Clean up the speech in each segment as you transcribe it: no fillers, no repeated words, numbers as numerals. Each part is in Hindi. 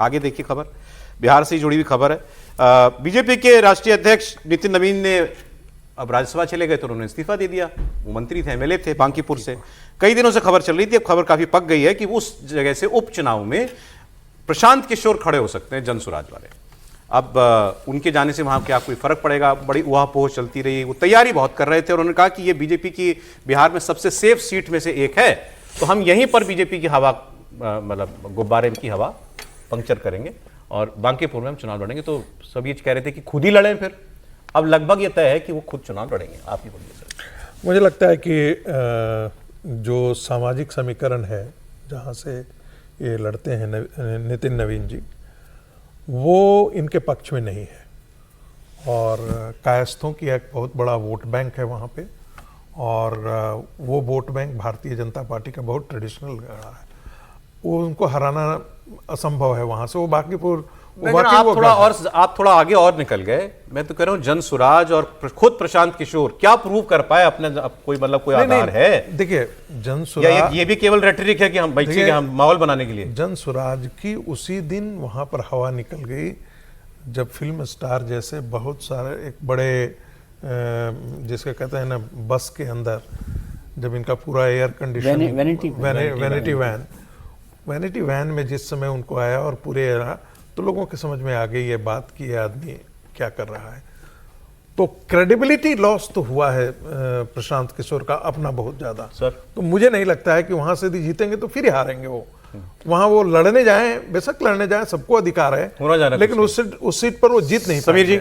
आगे देखिए खबर, बिहार से जुड़ी हुई खबर है। बीजेपी के राष्ट्रीय अध्यक्ष नितिन नवीन ने अब राज्यसभा चले गए तो उन्होंने इस्तीफा दे दिया। वो मंत्री थे, एमएलए थे बांकीपुर से। कई दिनों से खबर चल रही थी, अब खबर काफी पक गई है कि उस जगह से उपचुनाव में प्रशांत किशोर खड़े हो सकते हैं, जनसुराज वाले। अब उनके जाने से वहां क्या कोई फर्क पड़ेगा? बड़ी उहापोह चलती रही, वो तैयारी बहुत कर रहे थे और उन्होंने कहा कि ये बीजेपी की बिहार में सबसे सेफ सीट में से एक है, तो हम यहीं पर बीजेपी की हवा, मतलब गुब्बारे की हवा पंक्चर करेंगे और बांकीपुर में हम चुनाव लड़ेंगे। तो सब ये कह रहे थे कि खुद ही लड़ें फिर। अब लगभग ये तय है कि वो खुद चुनाव लड़ेंगे। आप ही बोलिए सर। मुझे लगता है कि जो सामाजिक समीकरण है जहाँ से ये लड़ते हैं नितिन नवीन जी, वो इनके पक्ष में नहीं है और कायस्थों की एक बहुत बड़ा वोट बैंक है वहाँ पे और वो vote bank Bharatiya Janata party का बहुत ट्रेडिशनल रहा है। वो उनको हराना असंभव है वहाँ से। वो बांकीपुर आप थोड़ा आगे और निकल गए। मैं तो कह रहा हूँ जनसुराज और खुद प्रशांत किशोर क्या प्रूव कर पाए अपने, कोई मतलब कोई आधार है? देखिए जनसुराज, ये भी केवल रेटरिक है कि हम बैठे के हम माहौल बनाने के लिए। जनसुराज की उसी दिन वहां पर हवा निकल गई जब फिल्म स्टार जैसे बहुत सारे एक बड़े जिसके कहते हैं ना बस के अंदर जब इनका पूरा एयर कंडीशन वैनिटी वैन में जिस समय उनको आया और पूरे तो लोगों के समझ में आ गई ये बात कि ये आदमी क्या कर रहा है। तो क्रेडिबिलिटी लॉस तो हुआ है प्रशांत किशोर का अपना बहुत ज्यादा सर। तो मुझे नहीं लगता है कि वहां से यदि जीतेंगे तो फिर ही हारेंगे। वो वहां वो लड़ने जाएं, बेशक लड़ने जाएं, सबको अधिकार है, लेकिन उस सीट पर वो जीत नहीं। समीर जी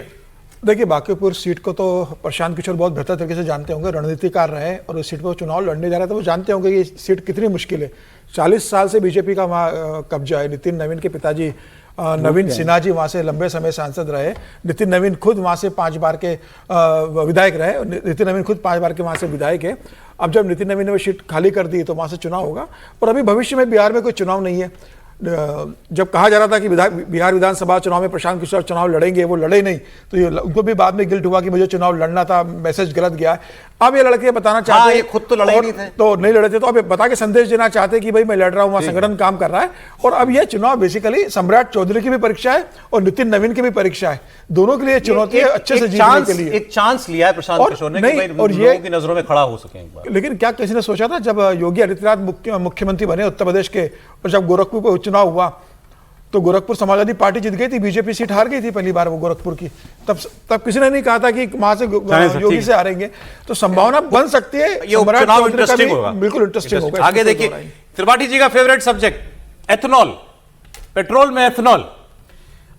देखिए, बांकीपुर सीट को तो प्रशांत किशोर बहुत बेहतर तरीके से जानते होंगे, रणनीतिकार रहे और उस सीट पर चुनाव लड़ने जा रहे हैं तो वो जानते होंगे कि सीट कितनी मुश्किल है। 40 साल से बीजेपी का वहाँ कब्जा है। नितिन नवीन के पिताजी नवीन सिन्हा जी वहाँ से लंबे समय सांसद रहे। नितिन नवीन खुद वहाँ से 5 बार के विधायक रहे। नितिन नवीन खुद 5 बार के वहाँ से विधायक है। अब जब नितिन नवीन ने वो सीट खाली कर दी तो वहाँ से चुनाव होगा और अभी भविष्य में बिहार में कोई चुनाव नहीं है। जब कहा जा रहा था कि बिहार विधानसभा चुनाव में प्रशांत किशोर चुनाव लड़ेंगे, वो लड़े नहीं, तो ये उनको भी बाद में गिल्ट हुआ कि मुझे चुनाव लड़ना था, मैसेज गलत गया है। अब ये लड़के बताना चाहते हैं खुद तो लड़े नहीं थे, तो नहीं लड़े थे, तो अब बता के संदेश देना चाहते हैं कि भाई मैं लड़ रहा हूँ, वहाँ संगठन काम कर रहा है। और अब ये चुनाव बेसिकली सम्राट चौधरी की भी परीक्षा है और नितिन नवीन की भी परीक्षा है। दोनों के लिए चुनौती है अच्छे से जीतने के लिए। एक चांस लिया है प्रशांत किशोर ने कि और ये की नजरों में खड़ा हो सके एक बार। लेकिन क्या किसी ने सोचा था जब योगी आदित्यनाथ मुख्यमंत्री बने उत्तर प्रदेश के और जब गोरखपुर पर उपचुनाव हुआ तो गोरखपुर समाजवादी पार्टी जीत गई थी, बीजेपी सीट हार गई थी पहली बार वो गोरखपुर की। तब किसी ने नहीं कहा था कि वहां से योगी से हारेंगे। तो संभावना बन सकती है, ये चुनाव इंटरेस्टिंग होगा, बिल्कुल इंटरेस्टिंग होगा। आगे देखिए त्रिपाठी जी का फेवरेट सब्जेक्ट एथेनॉल, पेट्रोल में एथेनॉल।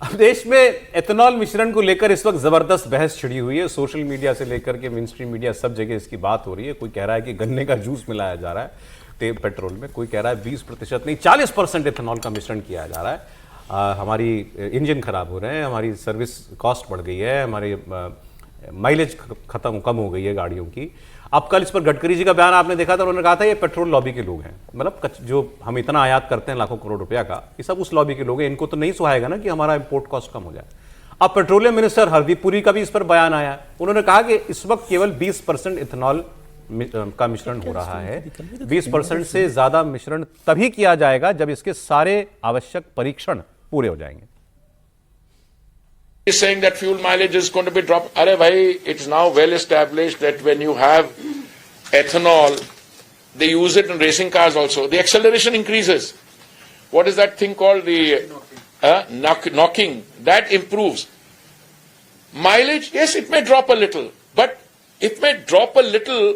अब देश में एथेनॉल मिश्रण को लेकर इस वक्त जबरदस्त बहस छिड़ी हुई है। सोशल मीडिया से लेकर के मेन स्ट्रीम मीडिया सब जगह इसकी बात हो रही है। कोई कह रहा है कि गन्ने का जूस मिलाया जा रहा है पेट्रोल में, कोई कह रहा है 20% नहीं 40% एथेनॉल का मिश्रण किया जा रहा है। हमारी इंजन खराब हो रहे हैं, हमारी सर्विस कॉस्ट बढ़ गई है, हमारी माइलेज कम हो गई है गाड़ियों की। अब कल इस पर गडकरी जी का बयान आपने देखा था, उन्होंने कहा था ये पेट्रोल लॉबी के लोग हैं, मतलब जो हम इतना आयात करते हैं लाखों करोड़ रुपया का, ये सब उस लॉबी के लोग हैं। इनको तो नहीं सुहाएगा ना कि हमारा इंपोर्ट कॉस्ट कम हो जाए। अब पेट्रोलियम मिनिस्टर हरदीप पुरी का भी इस पर बयान आया। उन्होंने कहा कि इस वक्त केवल 20% इथेनॉल का मिश्रण हो रहा है। 20% से ज्यादा मिश्रण तभी किया जाएगा जब इसके सारे आवश्यक परीक्षण पूरे हो जाएंगे। He's saying that fuel mileage is going to be dropped. Arey bhai, it's now well established that when you have ethanol, they use it in racing cars also. The acceleration increases. What is that thing called? The knocking. That improves. Mileage, yes, it may drop a little, but it may drop a little.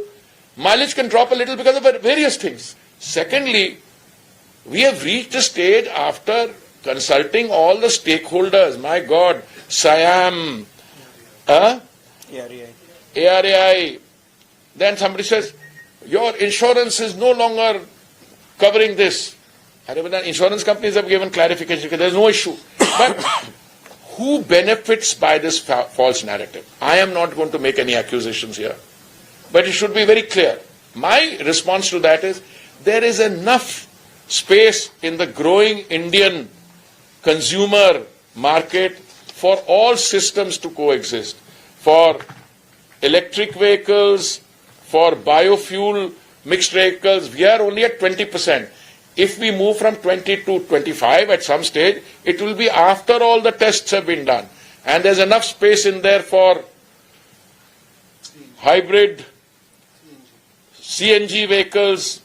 Mileage can drop a little because of various things. Secondly, we have reached a stage after consulting all the stakeholders. My God, SIAM, ARAI. Then somebody says, your insurance is no longer covering this. Insurance companies have given clarification. There's no issue. But who benefits by this false narrative? I am not going to make any accusations here. But it should be very clear. My response to that is, there is enough space in the growing Indian consumer market for all systems to coexist. For electric vehicles, for biofuel mixed vehicles, we are only at 20%. if we move from 20 to 25 at some stage, it will be after all the tests have been done. And there's enough space in there for hybrid, CNG vehicles.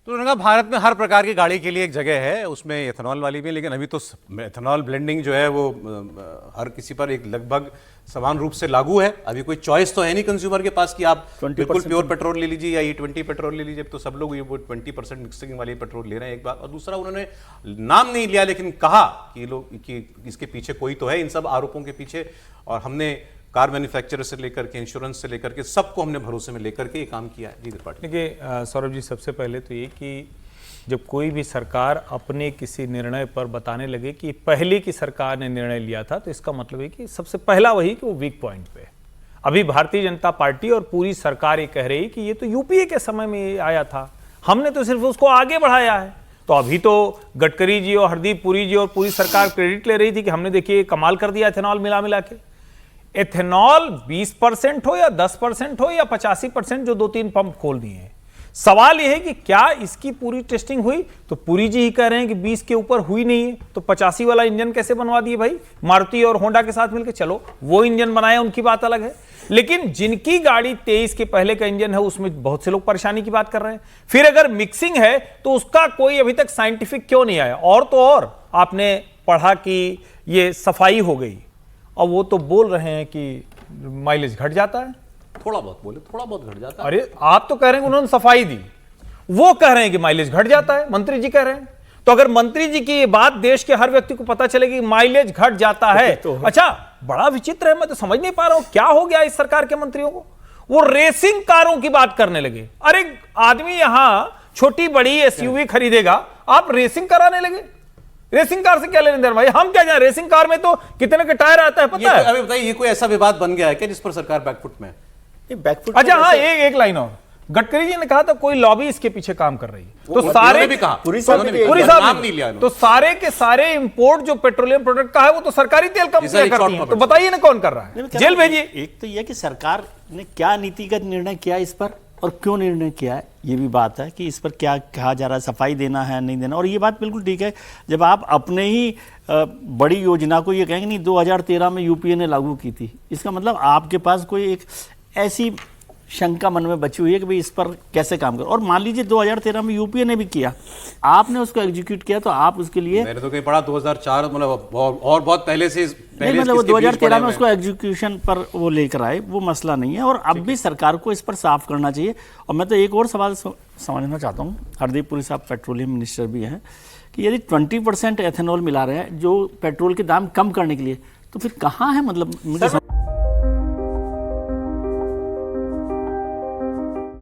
तो उन्होंने कहा भारत में हर प्रकार की गाड़ी के लिए एक जगह है, उसमें एथेनॉल वाली भी, लेकिन अभी तो एथेनॉल ब्लेंडिंग जो है वो हर किसी पर एक लगभग समान रूप से लागू है। अभी कोई चॉइस तो है नहीं कंज्यूमर के पास कि आप बिल्कुल प्योर पेट्रोल ले लीजिए या E20 पेट्रोल ले लीजिए। तो सब लोग ये वो 20% मिक्सिंग वाली पेट्रोल ले रहे हैं, एक बात। और दूसरा, उन्होंने नाम नहीं लिया लेकिन कहा कि लोग कि इसके पीछे कोई तो है, इन सब आरोपों के पीछे। और हमने कार मैन्युफैक्चरर से लेकर के इंश्योरेंस से लेकर के सबको हमने भरोसे में लेकर के ये काम किया है। जी त्रिपाठी। देखिए सौरभ जी, सबसे पहले तो ये कि जब कोई भी सरकार अपने किसी निर्णय पर बताने लगे कि पहले की सरकार ने निर्णय लिया था, तो इसका मतलब है कि सबसे पहला वही कि वो वीक पॉइंट पे। अभी भारतीय जनता पार्टी और पूरी सरकार ये कह रही कि ये तो यूपीए के समय में आया था, हमने तो सिर्फ उसको आगे बढ़ाया है। तो अभी तो गडकरी जी और हरदीप पुरी जी और पूरी सरकार क्रेडिट ले रही थी कि हमने देखिए कमाल कर दिया एथेनॉल मिला के। एथेनॉल 20% हो या 10% हो या 85%, जो 2-3 पंप खोल दिए हैं, सवाल यह है कि क्या इसकी पूरी टेस्टिंग हुई? तो पुरी जी ही कह रहे हैं कि 20 के ऊपर हुई नहीं है, तो 85 वाला इंजन कैसे बनवा दिए भाई मारुति और होंडा के साथ मिलकर? चलो वो इंजन बनाया, उनकी बात अलग है, लेकिन जिनकी गाड़ी 23 के पहले का इंजन है उसमें बहुत से लोग परेशानी की बात कर रहे हैं। फिर अगर मिक्सिंग है तो उसका कोई अभी तक साइंटिफिक क्यों नहीं आया? और तो और आपने पढ़ा कि ये सफाई हो गई, और वो तो बोल रहे हैं कि माइलेज घट जाता है। थोड़ा बहुत बोले, थोड़ा बहुत घट जाता है। अरे आप तो कह रहे हैं उन्होंने सफाई दी, वो कह रहे हैं कि माइलेज घट जाता है, मंत्री जी कह रहे हैं। तो अगर मंत्री जी की ये बात देश के हर व्यक्ति को पता चलेगी माइलेज घट जाता है, तो अच्छा बड़ा विचित्र है। मैं तो समझ नहीं पा रहा हूं क्या हो गया इस सरकार के मंत्रियों को। वो रेसिंग कारों की बात करने लगे। अरे आदमी यहां छोटी बड़ी एसयूवी खरीदेगा, आप रेसिंग कराने लगे। रेसिंग कार से क्या लेने देना भाई? हम क्या जाने, रेसिंग कार में तो कितने के टायर आता है पता है? अभी बताइए, ये कोई ऐसा विवाद बन गया है क्या जिस पर सरकार बैकफुट में है? बैकफुट। अच्छा हाँ, एक लाइन और, गडकरी जी ने कहा था कोई लॉबी इसके पीछे काम कर रही है। तो सारे भी कहा, पूरी नाम नहीं लिया, तो सारे के सारे इंपोर्ट जो पेट्रोलियम प्रोडक्ट का है वो तो सरकारी तेल कंपनियां करती हैं। तो बताइए ना कौन कर रहा है? जेल भेजिए। एक तो यह कि सरकार ने क्या नीतिगत निर्णय किया इस पर और क्यों निर्णय किया है, ये भी बात है कि इस पर क्या कहा जा रहा है, सफाई देना है नहीं देना। और ये बात बिल्कुल ठीक है, जब आप अपने ही बड़ी योजना को ये कहेंगे नहीं 2013 में यूपीए ने लागू की थी, इसका मतलब आपके पास कोई एक ऐसी शंका मन में बची हुई है कि भाई इस पर कैसे काम करो। और मान लीजिए 2013 में यूपीए ने भी किया, आपने उसको एग्जीक्यूट किया, तो आप उसके लिए, मैंने तो कहीं पढ़ा 2004 मतलब और बहुत पहले से मतलब वो 2013 में उसको एग्जीक्यूशन पर वो लेकर आए, वो मसला नहीं है। और अब भी सरकार को इस पर साफ करना चाहिए। और मैं तो एक और सवाल समझना चाहता हूँ, हरदीप पुरी साहब पेट्रोलियम मिनिस्टर भी हैं, कि यदि 20% एथेनॉल मिला रहे हैं जो पेट्रोल के दाम कम करने के लिए, तो फिर कहाँ है मतलब मुझे